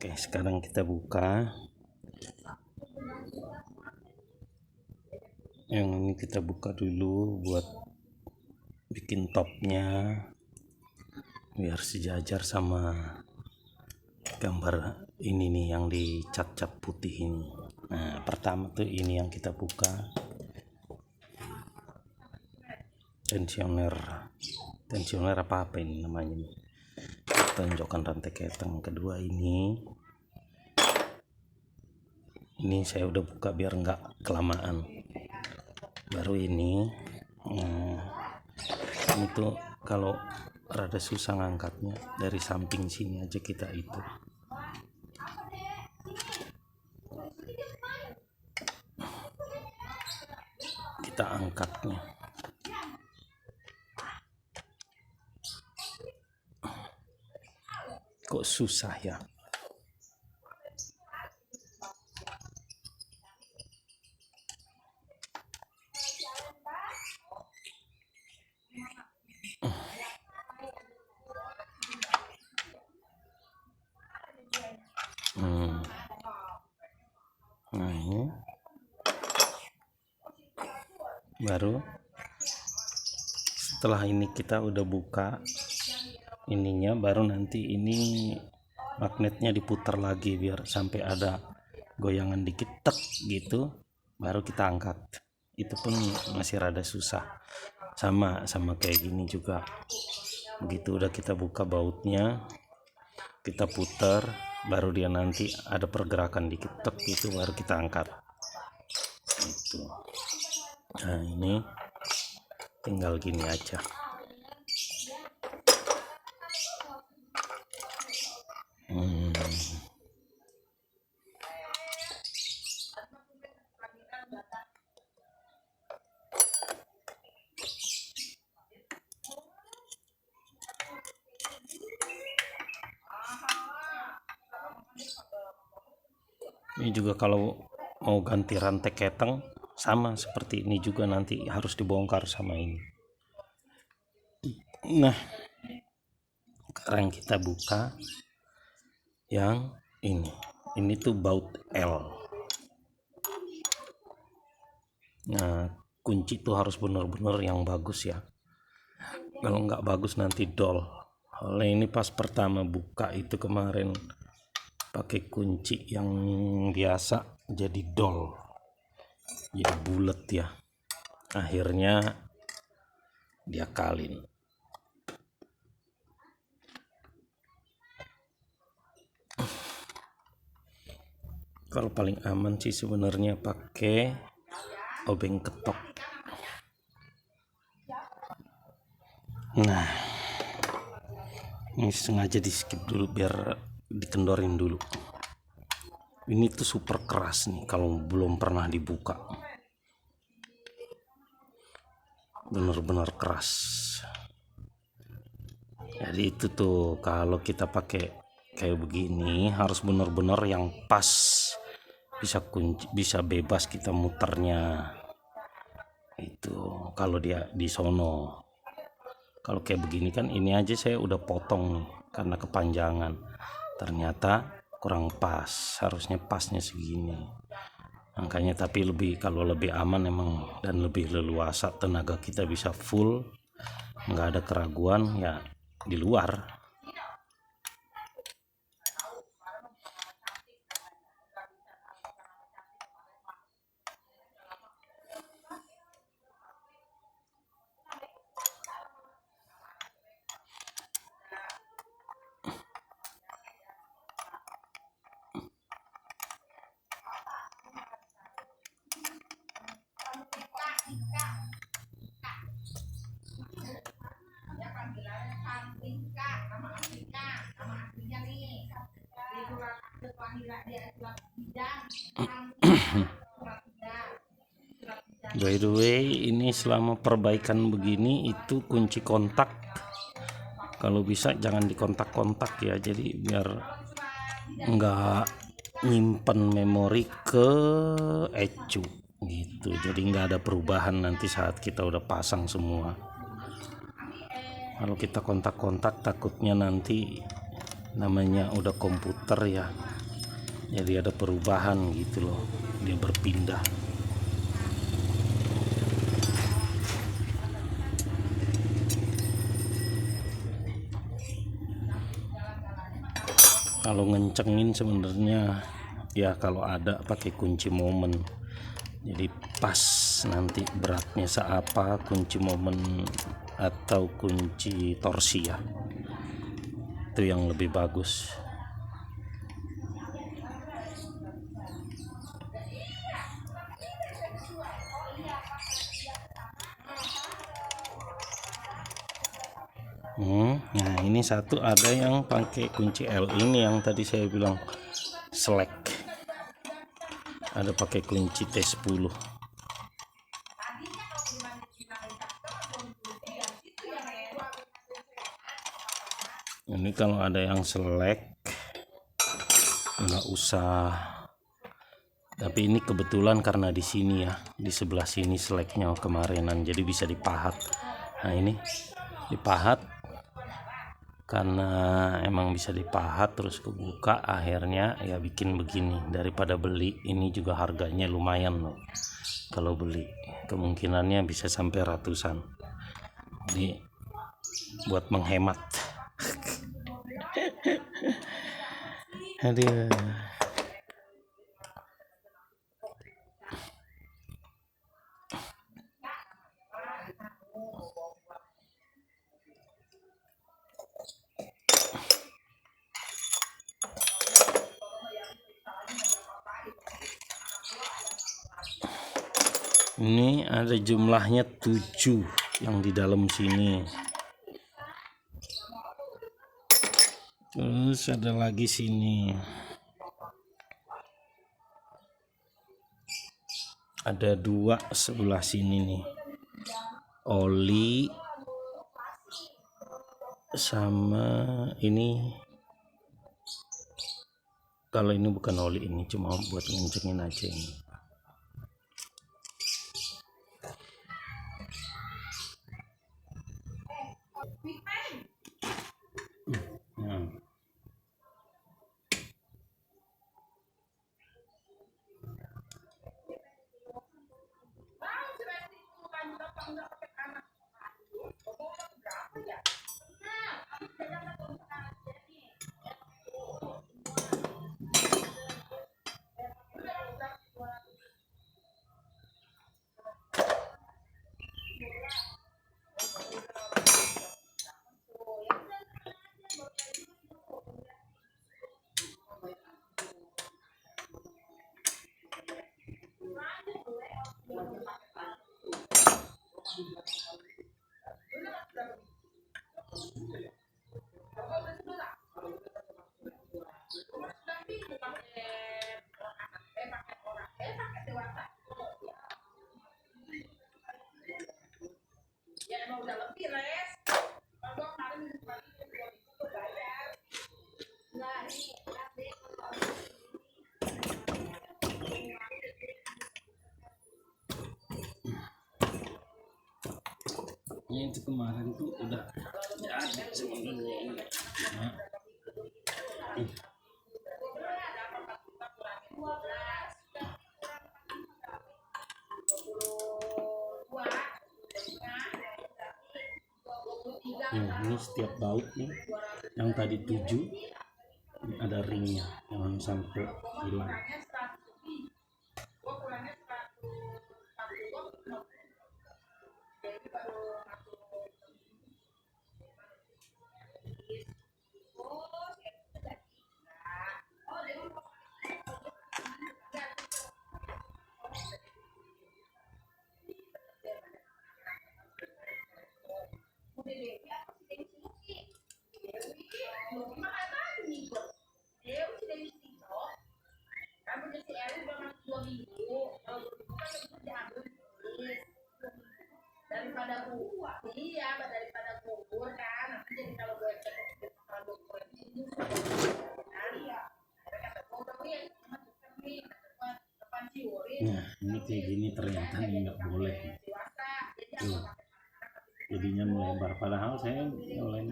Oke, sekarang kita buka. Yang ini kita buka dulu buat bikin topnya biar sejajar sama gambar ini nih yang dicat-cat putih ini. Nah, pertama tuh ini yang kita buka. Tensioner apa ini namanya nih. Tonjokan rantai keteng. Kedua ini saya udah buka biar nggak kelamaan. Baru ini tuh kalau rada susah ngangkatnya, dari samping sini aja kita angkatnya. Kok susah ya? Nah, ini baru setelah ini kita udah buka ininya, baru nanti ini magnetnya diputar lagi biar sampai ada goyangan dikit tek gitu, baru kita angkat. Itu pun masih rada susah, sama kayak gini juga. Begitu udah kita buka bautnya, kita putar, baru dia nanti ada pergerakan dikit tek gitu, baru kita angkat gitu. Nah, ini tinggal gini aja. Ini juga kalau mau ganti rantai keteng sama seperti ini juga, nanti harus dibongkar sama ini. Nah, sekarang kita buka yang ini tuh baut L. Nah, kunci tuh harus benar-benar yang bagus ya, kalau nggak bagus nanti dol. Oleh ini pas pertama buka itu kemarin pakai kunci yang biasa jadi dol, jadi bulat ya, akhirnya dia kalin. Kalau paling aman sih sebenarnya pakai obeng ketok. Nah, ini sengaja di skip dulu biar dikendorin dulu. Ini tuh super keras nih kalau belum pernah dibuka, bener-bener keras. Jadi itu tuh kalau kita pakai kayak begini harus bener-bener yang pas, bisa bebas kita muternya itu. Kalau dia di sono, kalau kayak begini kan ini aja saya udah potong nih karena kepanjangan, ternyata kurang pas, harusnya pasnya segini angkanya. Tapi kalau lebih aman emang dan lebih leluasa, tenaga kita bisa full, nggak ada keraguan ya di luar. By the way, ini selama perbaikan begini itu kunci kontak kalau bisa jangan dikontak-kontak ya, jadi biar nggak nyimpen memori ke ecu gitu, jadi nggak ada perubahan nanti saat kita udah pasang semua. Kalau kita kontak-kontak takutnya nanti namanya udah komputer ya, jadi ada perubahan gitu loh, dia berpindah. Kalau ngencengin sebenarnya ya kalau ada pakai kunci momen, jadi pas nanti beratnya seapa, kunci momen atau kunci torsi ya, itu yang lebih bagus. Nah ini satu ada yang pakai kunci L, ini yang tadi saya bilang selek, ada pakai kunci T10. Ini kalau ada yang selek nggak usah, tapi ini kebetulan karena di sini ya, di sebelah sini seleknya kemarinan, jadi bisa dipahat. Nah ini dipahat karena emang bisa dipahat terus kebuka, akhirnya ya bikin begini daripada beli. Ini juga harganya lumayan loh, kalau beli kemungkinannya bisa sampai ratusan, jadi buat menghemat. Aduh. Ini ada jumlahnya 7 yang di dalam sini. Terus ada lagi sini. Ada 2 sebelah sini nih. Oli sama ini. Kalau ini bukan oli, ini cuma buat ngencengin aja ini. Ini itu kemarin tuh udah jadi sebenarnya ini. Nah. Ini setiap baut nih yang tadi 7 ada ringnya, jangan sampai hilang. Nah ini kayak gini ternyata nih nggak boleh tuh, jadinya melebar, padahal saya mulai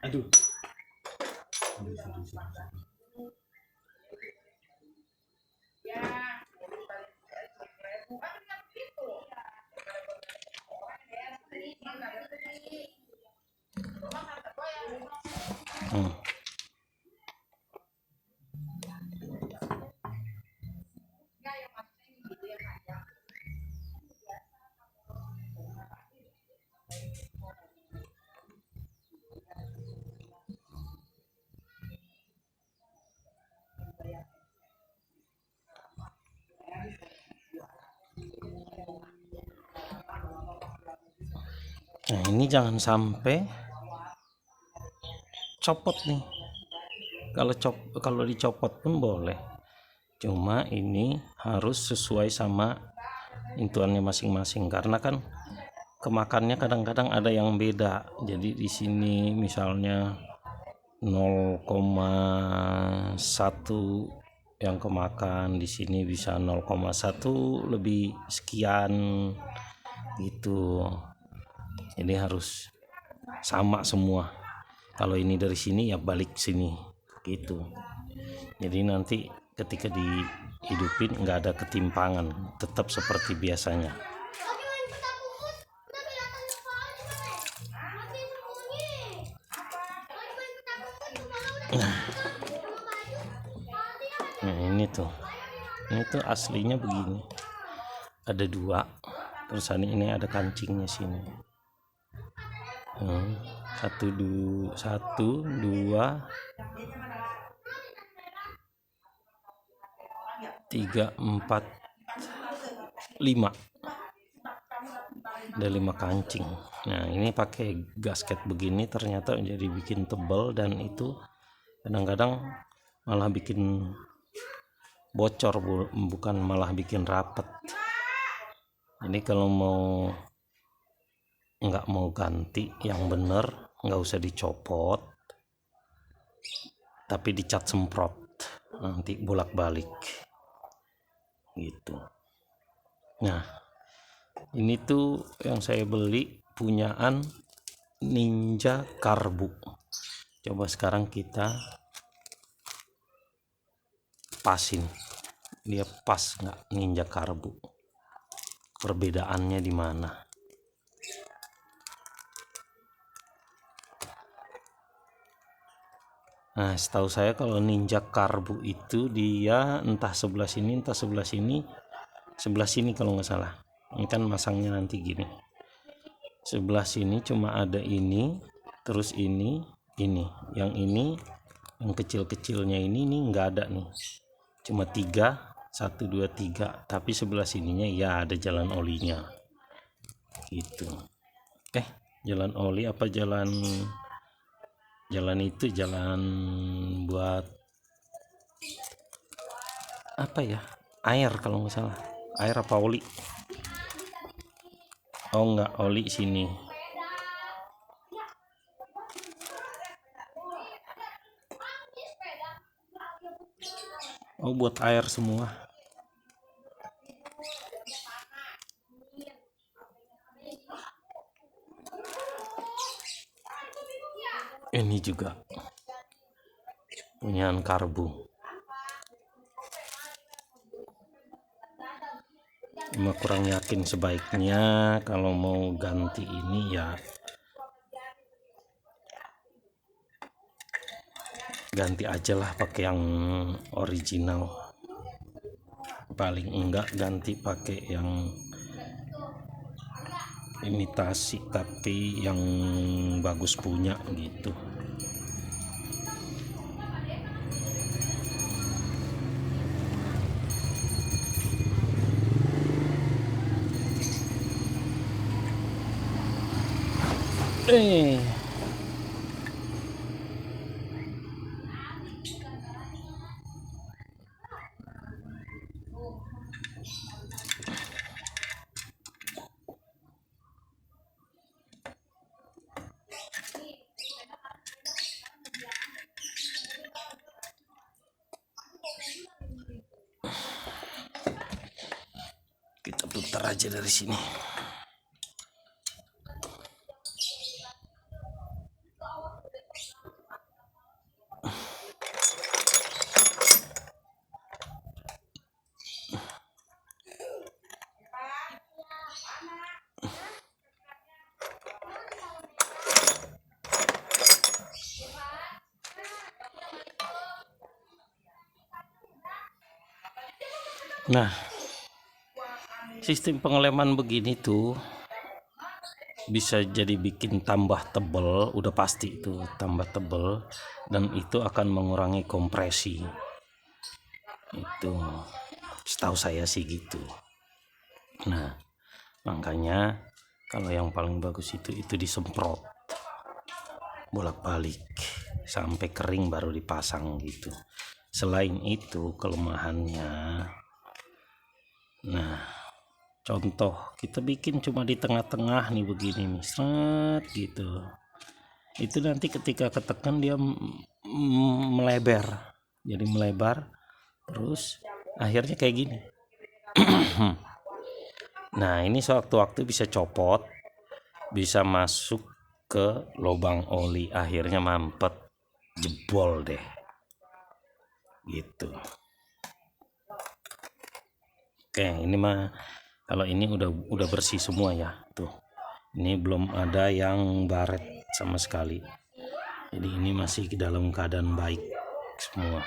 aduh Hmm. Nah, ini jangan sampai copot nih. Kalau dicopot pun boleh. Cuma ini harus sesuai sama intuannya masing-masing, karena kan kemakannya kadang-kadang ada yang beda. Jadi di sini misalnya 0,1 yang kemakan, di sini bisa 0,1 lebih sekian gitu. Jadi harus sama semua. Kalau ini dari sini ya balik sini gitu. Jadi nanti ketika dihidupin nggak ada ketimpangan, tetap seperti biasanya. Nah ini tuh aslinya begini, ada dua, terus ini ada kancingnya sini. Satu, dua, tiga, empat, lima. Ada 5 kancing. Nah ini pakai gasket begini ternyata jadi bikin tebal, dan itu kadang-kadang malah bikin bocor, bukan malah bikin rapet. Jadi kalau nggak mau ganti yang bener, nggak usah dicopot, tapi dicat semprot, nanti bolak-balik gitu. Nah ini tuh yang saya beli punyaan Ninja Karbu. Coba sekarang kita pasin, dia pas nggak Ninja Karbu, perbedaannya di mana? Nah setahu saya kalau Ninja Karbu itu dia entah sebelah sini entah sebelah sini, sebelah sini kalau nggak salah. Ini kan masangnya nanti gini, sebelah sini cuma ada ini, terus ini yang kecil-kecilnya ini nggak ada nih, cuma 3, 1, 2, 3, tapi sebelah sininya ya ada jalan olinya gitu. Jalan oli apa jalan itu jalan buat apa ya, air kalau nggak salah, air apa oli? Oh enggak, oli sini. Oh buat air semua. Ini juga punyaan Karbu. Cuma kurang yakin, sebaiknya kalau mau ganti ini ya ganti aja lah pakai yang original, paling enggak ganti pakai yang imitasi tapi yang bagus punya gitu. Kita putar aja dari sini. Nah, sistem pengeleman begini tuh bisa jadi bikin tambah tebel, udah pasti itu tambah tebel, dan itu akan mengurangi kompresi. Itu setahu saya sih gitu. Nah, makanya kalau yang paling bagus itu disemprot bolak-balik sampai kering baru dipasang gitu. Selain itu kelemahannya, nah contoh kita bikin cuma di tengah-tengah nih begini nih, seret gitu. Itu nanti ketika ketekan dia melebar, jadi melebar terus akhirnya kayak gini. Nah ini sewaktu-waktu bisa copot, bisa masuk ke lubang oli, akhirnya mampet, jebol deh gitu. Oke, ini mah kalau ini udah bersih semua ya tuh. Ini belum ada yang baret sama sekali. Jadi ini masih dalam keadaan baik semua.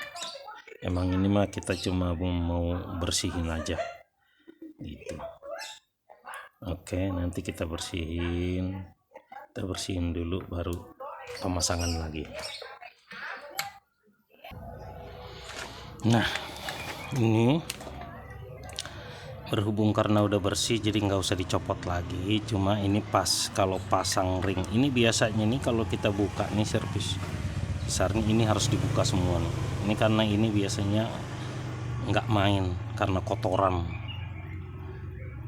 Emang ini mah kita cuma mau bersihin aja gitu. Oke, nanti kita bersihin dulu baru pemasangan lagi. Nah ini berhubung karena udah bersih jadi nggak usah dicopot lagi, cuma ini pas kalau pasang ring ini biasanya nih kalau kita buka nih servis besarnya ini harus dibuka semua nih. Ini karena ini biasanya nggak main karena kotoran,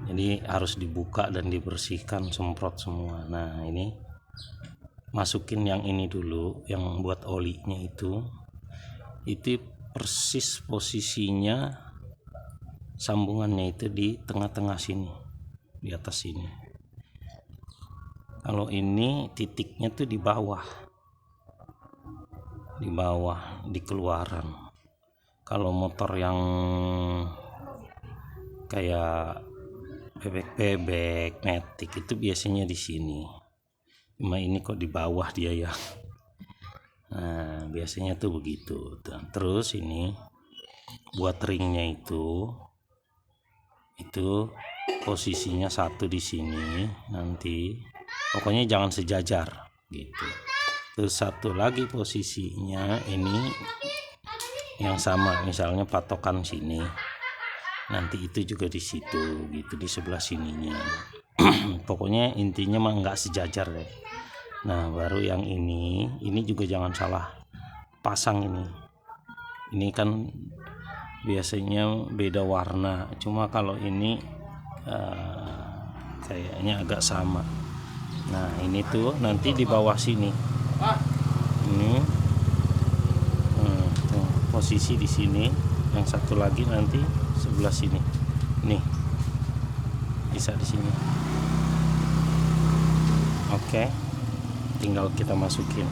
jadi harus dibuka dan dibersihkan, semprot semua. Nah ini masukin yang ini dulu, yang buat olinya itu persis posisinya sambungannya itu di tengah-tengah sini, di atas sini. Kalau ini titiknya tuh di bawah di keluaran. Kalau motor yang kayak bebek matic itu biasanya di sini, cuma ini kok di bawah dia ya. Nah biasanya tuh begitu. Terus ini buat ringnya itu posisinya satu di sini, nanti pokoknya jangan sejajar gitu. Terus satu lagi posisinya ini yang sama, misalnya patokan sini, nanti itu juga di situ gitu, di sebelah sininya. Pokoknya intinya mah nggak sejajar deh. Nah baru yang ini juga jangan salah pasang. Ini kan biasanya beda warna, cuma kalau ini kayaknya agak sama. Nah ini tuh nanti di bawah sini, ini tuh, posisi di sini, yang satu lagi nanti sebelah sini, nih bisa di sini. Oke, tinggal kita masukin.